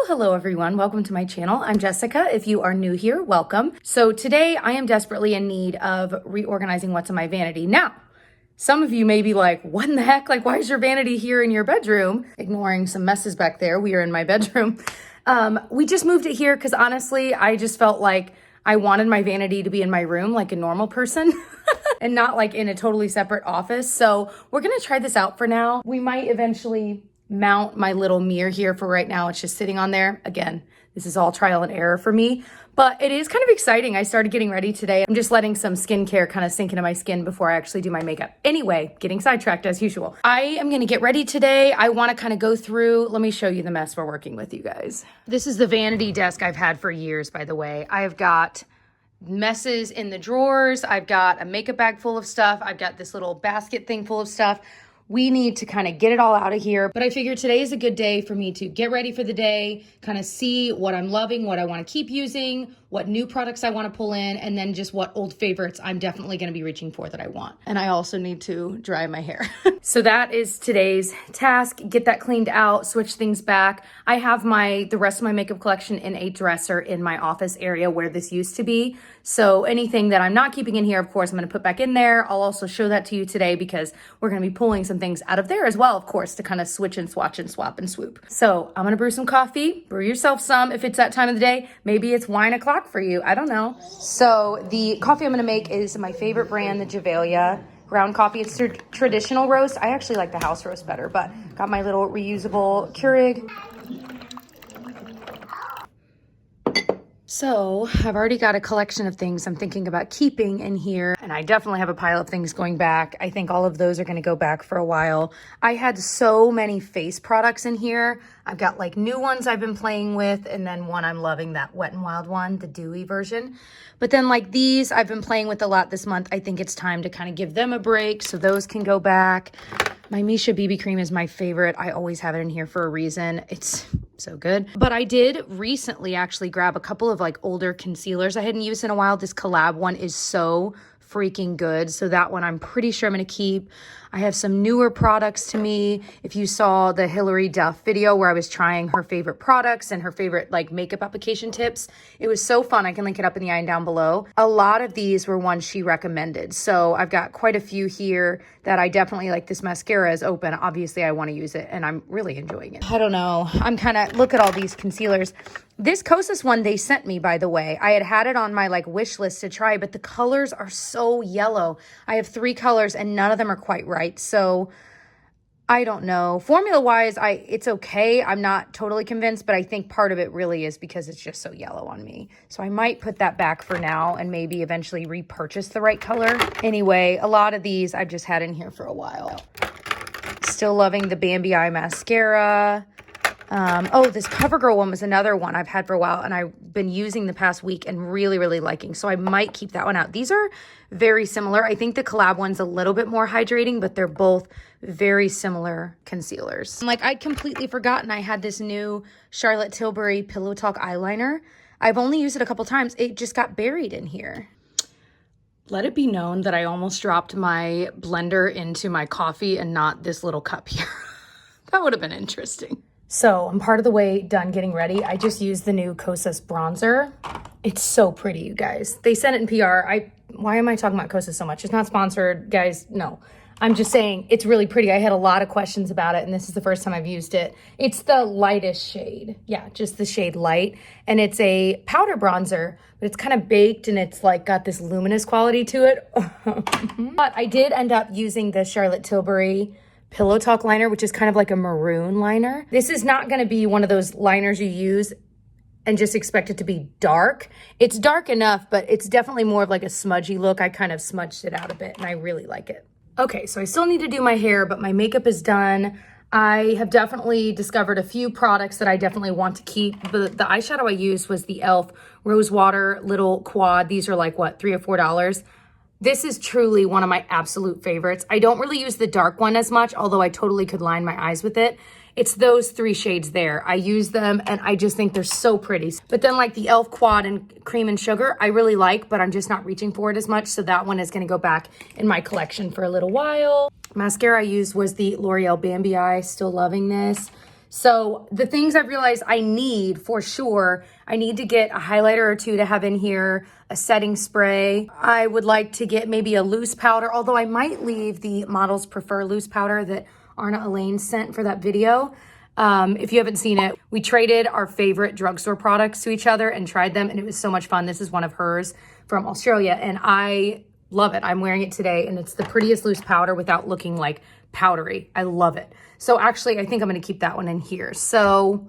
Hello everyone. Welcome to my channel. I'm Jessica. If you are new here, welcome. So today I am desperately in need of reorganizing what's in my vanity. Now, some of you may be like, what in the heck? Like, why is your vanity here in your bedroom? Ignoring some messes back there. We are in my bedroom. We just moved it here because honestly, I just felt like I wanted my vanity to be in my room like a normal person and not like in a totally separate office. So we're going to try this out for now. We might eventually mount my little mirror here. For right now, it's just sitting on there. Again, this is all trial and error for me, but it is kind of exciting. I started getting ready today. I'm just letting some skincare kind of sink into my skin before I actually do my makeup. Anyway, getting sidetracked as usual. I am going to get ready today. I want to kind of go through, let me show you the mess we're working with, you guys. This is the vanity desk I've had for years, by the way. I've got messes in the drawers. I've got a makeup bag full of stuff. I've got this little basket thing full of stuff. We need to kind of get it all out of here. But I figured today is a good day for me to get ready for the day, kind of see what I'm loving, what I want to keep using, what new products I want to pull in, and then just what old favorites I'm definitely going to be reaching for that I want. And I also need to dry my hair. So that is today's task. Get that cleaned out, switch things back. I have the rest of my makeup collection in a dresser in my office area where this used to be. So anything that I'm not keeping in here, of course, I'm going to put back in there. I'll also show that to you today because we're going to be pulling some things out of there as well, of course, to kind of switch and swatch and swap and swoop. So I'm going to brew some coffee. Brew yourself some if it's that time of the day. Maybe it's wine o'clock for you. I don't know. So the coffee I'm going to make is my favorite brand, the Javelia ground coffee. It's traditional roast. I actually like the house roast better, but got my little reusable Keurig. So I've already got a collection of things I'm thinking about keeping in here, and I definitely have a pile of things going back. I think all of those are going to go back for a while. I had so many face products in here. I've got like new ones I've been playing with, and then one I'm loving, that Wet n Wild one, the dewy version. But then like these I've been playing with a lot this month. I think it's time to kind of give them a break, so those can go back. My Misha BB cream is my favorite. I always have it in here for a reason. It's so good. But I did recently actually grab a couple of like older concealers I hadn't used in a while. This collab one is so freaking good. So that one I'm pretty sure I'm going to keep. I have some newer products to me. If you saw the Hilary Duff video where I was trying her favorite products and her favorite like makeup application tips, it was so fun. I can link it up in the eye and down below. A lot of these were ones she recommended. So I've got quite a few here that I definitely like. This mascara is open. Obviously I want to use it and I'm really enjoying it. I don't know. I'm kind of, look at all these concealers. This Kosas one they sent me, by the way. I had it on my like wish list to try, but the colors are so yellow. I have 3 colors and none of them are quite right. So I don't know. Formula wise, it's okay. I'm not totally convinced, but I think part of it really is because it's just so yellow on me. So I might put that back for now and maybe eventually repurchase the right color. Anyway, a lot of these I've just had in here for a while. Still loving the Bambi Eye mascara. Oh, this CoverGirl one was another one I've had for a while and I've been using the past week and really, really liking. So I might keep that one out. These are very similar. I think the collab one's a little bit more hydrating, but they're both very similar concealers. Like, I'd completely forgotten I had this new Charlotte Tilbury Pillow Talk eyeliner. I've only used it a couple times. It just got buried in here. Let it be known that I almost dropped my blender into my coffee and not this little cup here. That would have been interesting. So I'm part of the way done getting ready. I just used the new Kosas bronzer. It's so pretty, you guys. They sent it in PR. Why am I talking about Kosas so much? It's not sponsored, guys. No, I'm just saying it's really pretty. I had a lot of questions about it, and this is the first time I've used it. It's the lightest shade. Yeah, just the shade light. And it's a powder bronzer, but it's kind of baked and it's like got this luminous quality to it. But I did end up using the Charlotte Tilbury Pillow Talk liner, which is kind of like a maroon liner. This is not going to be one of those liners you use and just expect it to be dark. It's dark enough, but it's definitely more of like a smudgy look. I kind of smudged it out a bit and I really like it. Okay, so I still need to do my hair, but my makeup is done. I have definitely discovered a few products that I definitely want to keep. The eyeshadow I used was the e.l.f. Rose Water Little Quad. These are like, what, $3 or $4? This is truly one of my absolute favorites. I don't really use the dark one as much, although I totally could line my eyes with it. It's those 3 shades there. I use them and I just think they're so pretty. But then like the e.l.f. Quad and Cream and Sugar, I really like, but I'm just not reaching for it as much. So that one is gonna go back in my collection for a little while. Mascara I used was the L'Oreal Bambi Eye. Still loving this. So the things I've realized I need for sure, I need to get a highlighter or two to have in here, a setting spray. I would like to get maybe a loose powder, although I might leave the Models Prefer loose powder that Arna Elaine sent for that video. If you haven't seen it, we traded our favorite drugstore products to each other and tried them, and it was so much fun. This is one of hers from Australia, and I love it. I'm wearing it today, and it's the prettiest loose powder without looking like powdery. I love it. So actually, I think I'm going to keep that one in here. So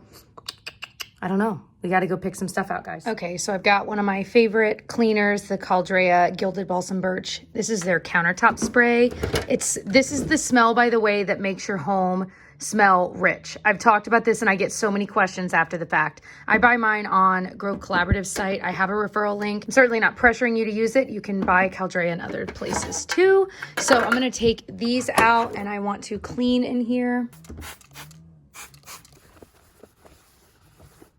I don't know. We got to go pick some stuff out, guys. Okay, so I've got one of my favorite cleaners, the Caldrea Gilded Balsam Birch. This is their countertop spray. This is the smell, by the way, that makes your home smell rich. I've talked about this and I get so many questions after the fact. I buy mine on Grove Collaborative's site. I have a referral link. I'm certainly not pressuring you to use it. You can buy Caldrea in other places too. So I'm going to take these out and I want to clean in here.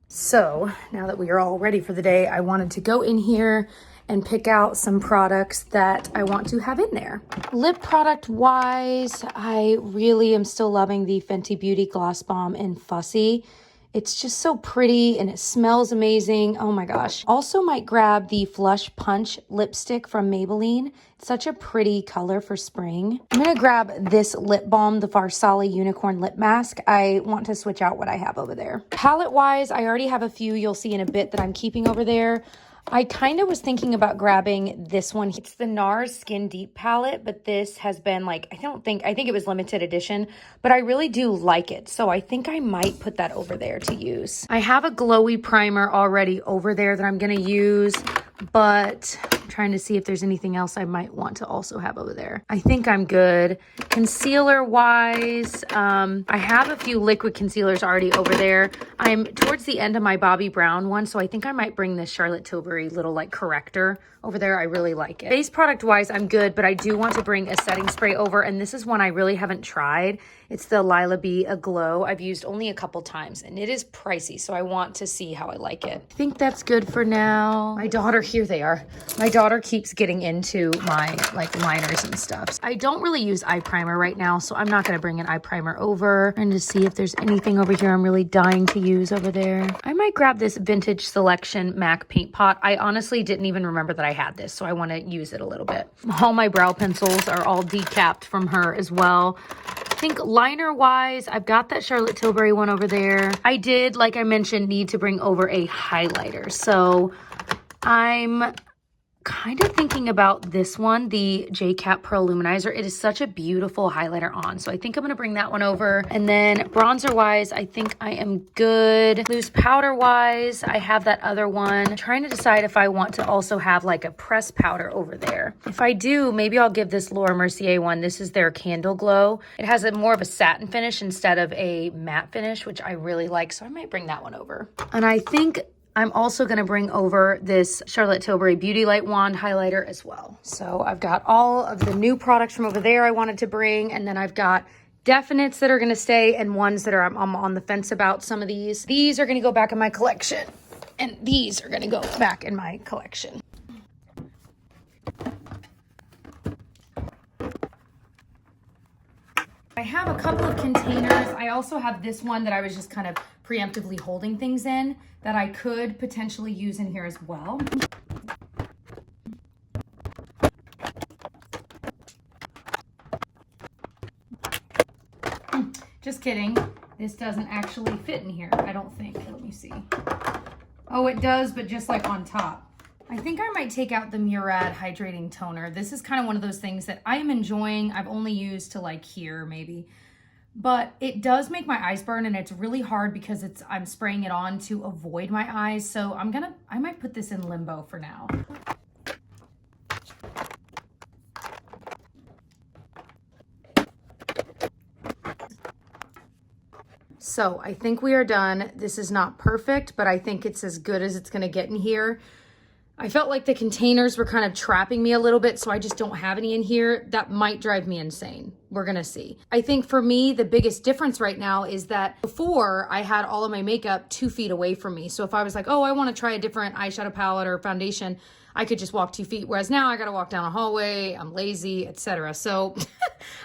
So now that we are all ready for the day, I wanted to go in here and pick out some products that I want to have in there. Lip product wise, I really am still loving the Fenty Beauty Gloss Bomb in Fussy. It's just so pretty and it smells amazing. Oh my gosh. Also might grab the Flush Punch lipstick from Maybelline. It's such a pretty color for spring. I'm gonna grab this lip balm, the Farsali Unicorn Lip Mask. I want to switch out what I have over there. Palette wise, I already have a few you'll see in a bit that I'm keeping over there. I kind of was thinking about grabbing this one. It's the NARS Skin Deep palette, but this has been like, I think it was limited edition, but I really do like it. So I think I might put that over there to use. I have a glowy primer already over there that I'm gonna use, but I'm trying to see if there's anything else I might want to also have over there. I think I'm good. Concealer wise, I have a few liquid concealers already over there. I'm towards the end of my Bobbi Brown one, so I think I might bring this Charlotte Tilbury little like corrector over there. I really like it. Base product wise, I'm good, but I do want to bring a setting spray over, and this is one I really haven't tried. It's the Lila B Aglow. I've used only a couple times, and it is pricey, so I want to see how I like it. I think that's good for now. My daughter, here they are. My daughter keeps getting into my like liners and stuff. I don't really use eye primer right now, so I'm not gonna bring an eye primer over. Trying to see if there's anything over here I'm really dying to use over there. I might grab this Vintage Selection MAC paint pot. I honestly didn't even remember that I had this, so I want to use it a little bit. All my brow pencils are all decapped from her as well. I think liner wise, I've got that Charlotte Tilbury one over there. I did, like I mentioned, need to bring over a highlighter. So I'm kind of thinking about this one, the J-Cap Pearl Luminizer. It is such a beautiful highlighter on, so I think I'm going to bring that one over. And then bronzer wise, I think I am good. Loose powder wise, I have that other one. I'm trying to decide if I want to also have like a pressed powder over there. If I do, maybe I'll give this Laura Mercier one. This is their Candle Glow. It has a more of a satin finish instead of a matte finish, which I really like, so I might bring that one over. And I think I'm also going to bring over this Charlotte Tilbury Beauty Light Wand highlighter as well. So I've got all of the new products from over there I wanted to bring, and then I've got definites that are going to stay and ones that are I'm on the fence about. Some of these. These are going to go back in my collection, and these are going to go back in my collection. I have a couple of containers. I also have this one that I was just kind of preemptively holding things in that I could potentially use in here as well. Just kidding. This doesn't actually fit in here, I don't think. Let me see. Oh, it does, but just like on top. I think I might take out the Murad Hydrating Toner. This is kind of one of those things that I am enjoying. I've only used to like here maybe, but it does make my eyes burn, and it's really hard because I'm spraying it on to avoid my eyes. So I might put this in limbo for now. So I think we are done. This is not perfect, but I think it's as good as it's gonna get in here. I felt like the containers were kind of trapping me a little bit, so I just don't have any in here. That might drive me insane. We're gonna see. I think for me, the biggest difference right now is that before I had all of my makeup 2 feet away from me. So if I was like, oh, I wanna try a different eyeshadow palette or foundation, I could just walk 2 feet. Whereas now I gotta walk down a hallway, I'm lazy, etc. So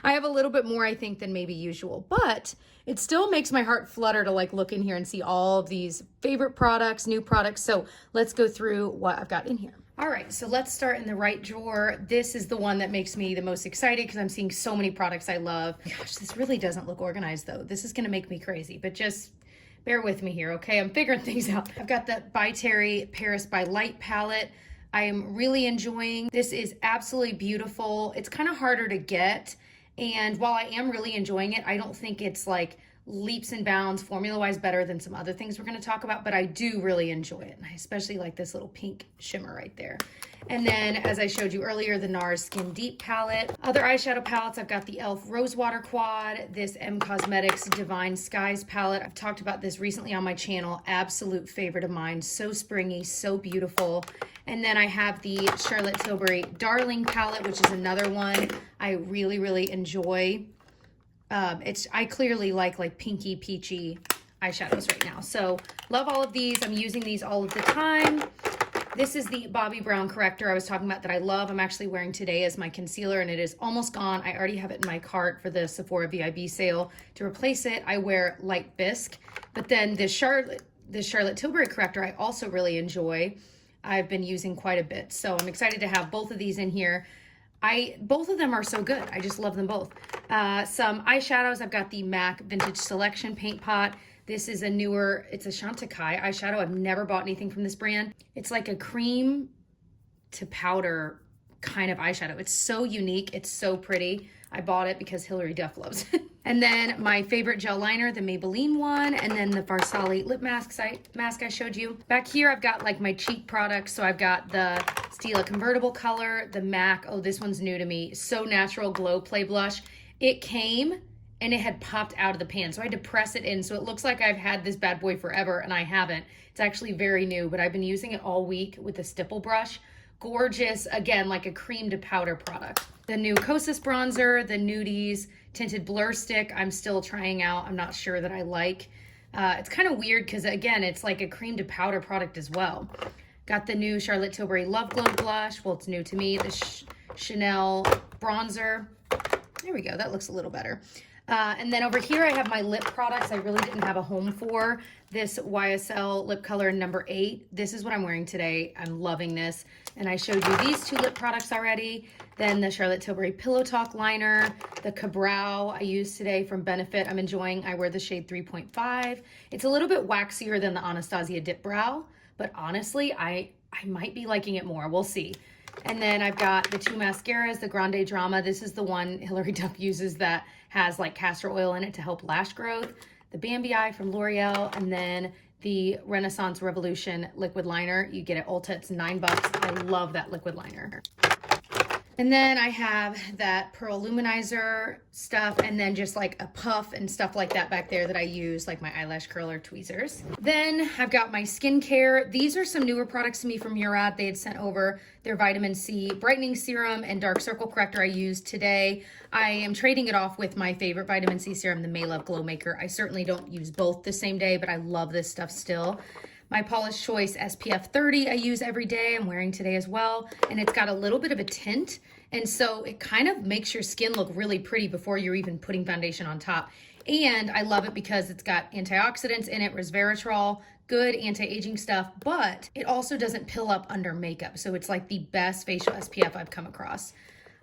I have a little bit more, I think, than maybe usual, but it still makes my heart flutter to like look in here and see all of these favorite products, new products. So let's go through what I've got in here. All right, so let's start in the right drawer. This is the one that makes me the most excited because I'm seeing so many products I love. Gosh, this really doesn't look organized though. This is gonna make me crazy, but just bear with me here, okay? I'm figuring things out. I've got the By Terry Paris by Light palette. I am really enjoying. This is absolutely beautiful. It's kind of harder to get. And while I am really enjoying it, I don't think it's like leaps and bounds formula-wise better than some other things we're gonna talk about, but I do really enjoy it. And I especially like this little pink shimmer right there. And then, as I showed you earlier, the NARS Skin Deep palette. Other eyeshadow palettes, I've got the e.l.f. Rosewater Quad, this M Cosmetics Divine Skies palette. I've talked about this recently on my channel. Absolute favorite of mine. So springy, so beautiful. And then I have the Charlotte Tilbury Darling palette, which is another one I really, really enjoy. I clearly like pinky peachy eyeshadows right now. So love all of these. I'm using these all of the time. This is the Bobbi Brown corrector I was talking about that I love. I'm actually wearing today as my concealer and it is almost gone. I already have it in my cart for the Sephora VIB sale. To replace it, I wear Light Bisque. But then the Charlotte Tilbury corrector I also really enjoy. I've been using quite a bit. So I'm excited to have both of these in here. Both of them are so good. I just love them both. Some eyeshadows. I've got the MAC Vintage Selection Paint Pot. This is a newer, it's a Chantecaille eyeshadow. I've never bought anything from this brand. It's like a cream to powder kind of eyeshadow. It's so unique. It's so pretty. I bought it because Hilary Duff loves it. And then my favorite gel liner, the Maybelline one, and then the Farsali lip mask I showed you. Back here, I've got like my cheek products. So I've got the Stila Convertible Color, the MAC. Oh, this one's new to me. So Natural Glow Play Blush. It came and it had popped out of the pan. So I had to press it in. So it looks like I've had this bad boy forever and I haven't. It's actually very new, but I've been using it all week with a stipple brush. Gorgeous, again, like a cream to powder product. The new Kosas bronzer, the Nudies Tinted Blur Stick, I'm still trying out. I'm not sure that I like. It's kind of weird because, again, it's like a cream to powder product as well. Got the new Charlotte Tilbury Love Glow Blush. Well, it's new to me. The Chanel bronzer. There we go. That looks a little better. And then over here, I have my lip products I really didn't have a home for. This YSL lip color number 8. This is what I'm wearing today. I'm loving this. And I showed you these 2 lip products already. Then the Charlotte Tilbury Pillow Talk liner. The Cabrow I used today from Benefit. I'm enjoying. I wear the shade 3.5. It's a little bit waxier than the Anastasia Dip Brow. But honestly, I might be liking it more. We'll see. And then I've got the 2 mascaras, the Grande Drama. This is the one Hilary Duff uses that has like castor oil in it to help lash growth. The Bambi Eye from L'Oreal, and then the Renaissance Revolution liquid liner. You get it Ulta, it's $9. I love that liquid liner. And then I have that Pearl Luminizer stuff and then just like a puff and stuff like that back there that I use, like my eyelash curler tweezers. Then I've got my skincare. These are some newer products to me from Murad. They had sent over their vitamin C brightening serum and dark circle corrector I used today. I am trading it off with my favorite vitamin C serum, the May Love Glow Maker. I certainly don't use both the same day, but I love this stuff still. My Paula's Choice SPF 30 I use every day. I'm wearing today as well. And it's got a little bit of a tint. And so it kind of makes your skin look really pretty before you're even putting foundation on top. And I love it because it's got antioxidants in it, resveratrol, good anti-aging stuff, but it also doesn't pill up under makeup. So it's like the best facial SPF I've come across.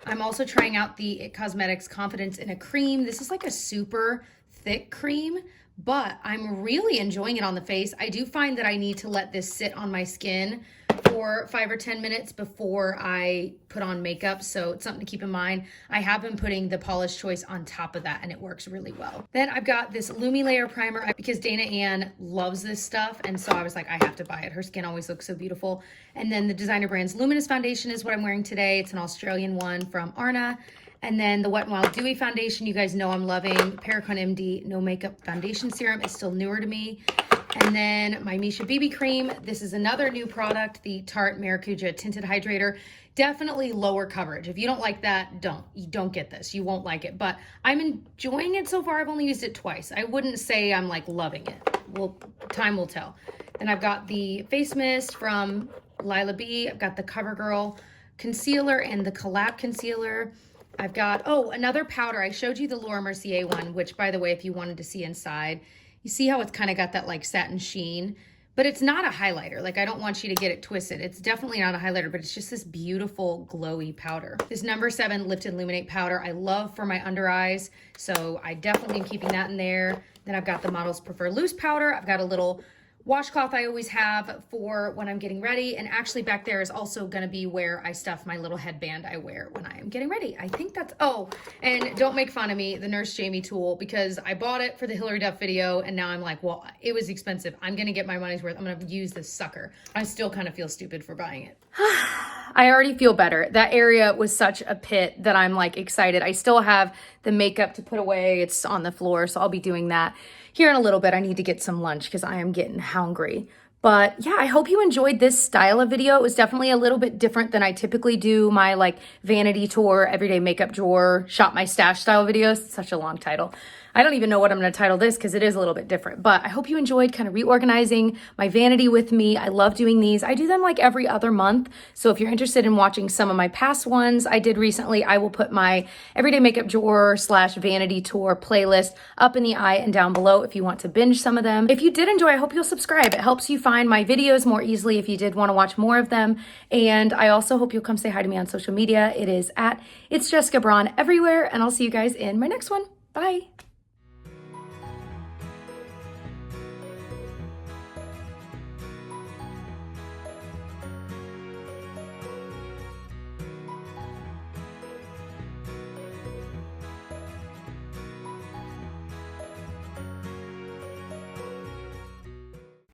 I'm also trying out the IT Cosmetics Confidence in a Cream. This is like a super thick cream, but I'm really enjoying it on the face. I do find that I need to let this sit on my skin for 5 or 10 minutes before I put on makeup, so it's something to keep in mind. I have been putting the Paula's Choice on top of that and it works really well. Then I've got this Lumi Layer Primer because Dana Ann loves this stuff, and so I was like, I have to buy it. Her skin always looks so beautiful. And then the Designer Brands Luminous Foundation is what I'm wearing today. It's an Australian one from Arna. And then the Wet n Wild Dewy Foundation, you guys know I'm loving. Paracon MD No Makeup Foundation Serum is still newer to me. And then my Misha BB Cream. This is another new product, the Tarte Maracuja Tinted Hydrator. Definitely lower coverage. If you don't like that, you don't get this. You won't like it. But I'm enjoying it so far. I've only used it twice. I wouldn't say I'm like loving it. Well, time will tell. Then I've got the face mist from Lila B. I've got the CoverGirl concealer and the Collab concealer. I've got, oh, another powder. I showed you the Laura Mercier one, which by the way, if you wanted to see inside, you see how it's kind of got that like satin sheen, but it's not a highlighter. Like I don't want you to get it twisted. It's definitely not a highlighter, but it's just this beautiful glowy powder. This number 7 Lift and Illuminate powder, I love for my under eyes. So I definitely am keeping that in there. Then I've got the Models Prefer Loose powder. I've got a little washcloth I always have for when I'm getting ready. And actually back there is also going to be where I stuff my little headband I wear when I am getting ready. I think that's, oh, and don't make fun of me, the Nurse Jamie tool, because I bought it for the Hillary Duff video. And now I'm like, well, it was expensive. I'm going to get my money's worth. I'm going to use this sucker. I still kind of feel stupid for buying it. I already feel better. That area was such a pit that I'm like excited. I still have the makeup to put away. It's on the floor, so I'll be doing that here in a little bit. I need to get some lunch because I am getting hungry. But yeah, I hope you enjoyed this style of video. It was definitely a little bit different than I typically do my like vanity tour, everyday makeup drawer, shop my stash style videos. It's such a long title. I don't even know what I'm going to title this because it is a little bit different, but I hope you enjoyed kind of reorganizing my vanity with me. I love doing these. I do them like every other month. So if you're interested in watching some of my past ones I did recently, I will put my everyday makeup drawer / vanity tour playlist up in the eye and down below if you want to binge some of them. If you did enjoy, I hope you'll subscribe. It helps you find my videos more easily if you did want to watch more of them. And I also hope you'll come say hi to me on social media. It is at It's Jessica Braun everywhere. And I'll see you guys in my next one. Bye.